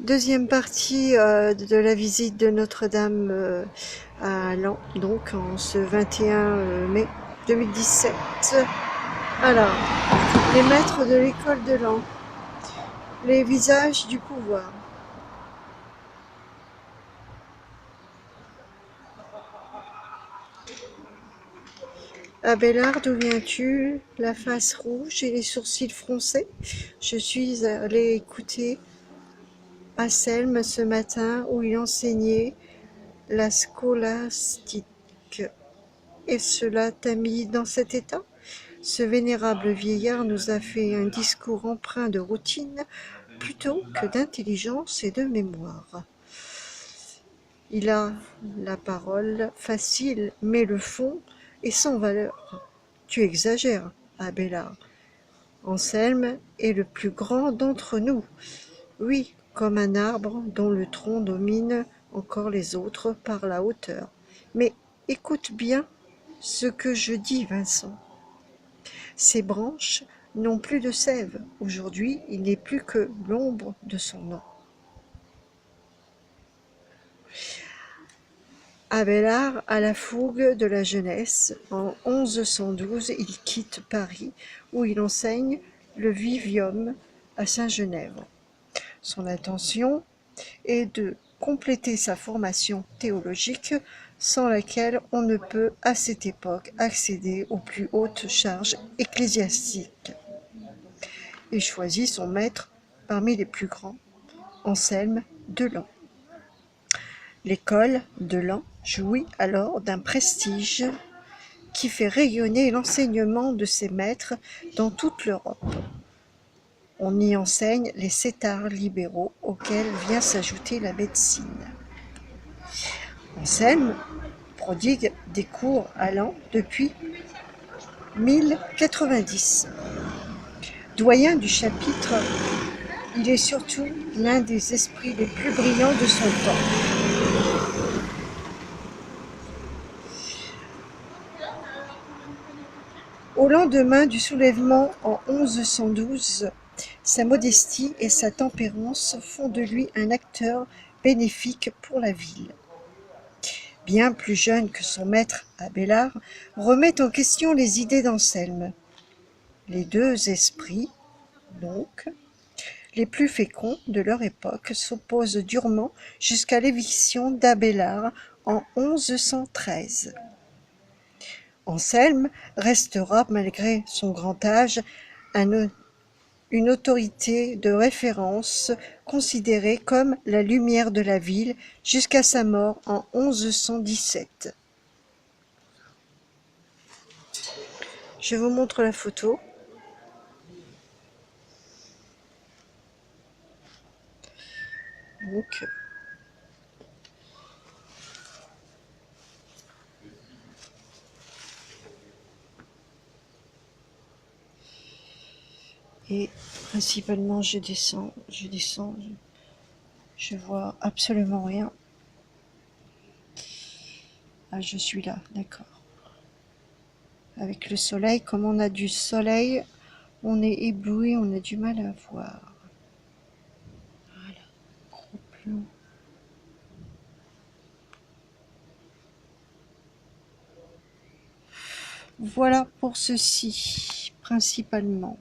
Deuxième partie de la visite de Notre-Dame à Laon, donc en ce 21 mai 2017. Alors, les maîtres de l'école de Laon, les visages du pouvoir. Abélard, d'où viens-tu? La face rouge et les sourcils froncés. Je suis allée écouter Anselme ce matin où il enseignait la scolastique. Et cela t'a mis dans cet état? Ce vénérable vieillard nous a fait un discours empreint de routine plutôt que d'intelligence et de mémoire. Il a la parole facile, mais le fond est sans valeur. Tu exagères, Abélard. Anselme est le plus grand d'entre nous. Oui, comme un arbre dont le tronc domine encore les autres par la hauteur. Mais écoute bien ce que je dis, Vincent. Ses branches n'ont plus de sève. Aujourd'hui, il n'est plus que l'ombre de son nom. Abélard à la fougue de la jeunesse, en 1112, il quitte Paris, où il enseigne le vivium à Saint-Genève. Son intention est de compléter sa formation théologique, sans laquelle on ne peut à cette époque accéder aux plus hautes charges ecclésiastiques. Il choisit son maître parmi les plus grands, Anselme de Laon. L'école de Laon jouit alors d'un prestige qui fait rayonner l'enseignement de ses maîtres dans toute l'Europe. On y enseigne les 7 arts libéraux auxquels vient s'ajouter la médecine. Anselme prodigue des cours à Laon depuis 1090. Doyen du chapitre, il est surtout l'un des esprits les plus brillants de son temps. Au lendemain du soulèvement en 1112, sa modestie et sa tempérance font de lui un acteur bénéfique pour la ville. Bien plus jeune que son maître Abélard, remet en question les idées d'Anselme. Les deux esprits, donc, les plus féconds de leur époque, s'opposent durement jusqu'à l'éviction d'Abélard en 1113. Anselme restera, malgré son grand âge, une autorité de référence considérée comme la lumière de la ville jusqu'à sa mort en 1117. Je vous montre la photo. Donc, et principalement je descends, je vois absolument rien. Ah, je suis là, d'accord. Avec le soleil, comme on a du soleil, on est ébloui, on a du mal à voir. Voilà, gros plan. Voilà pour ceci, principalement.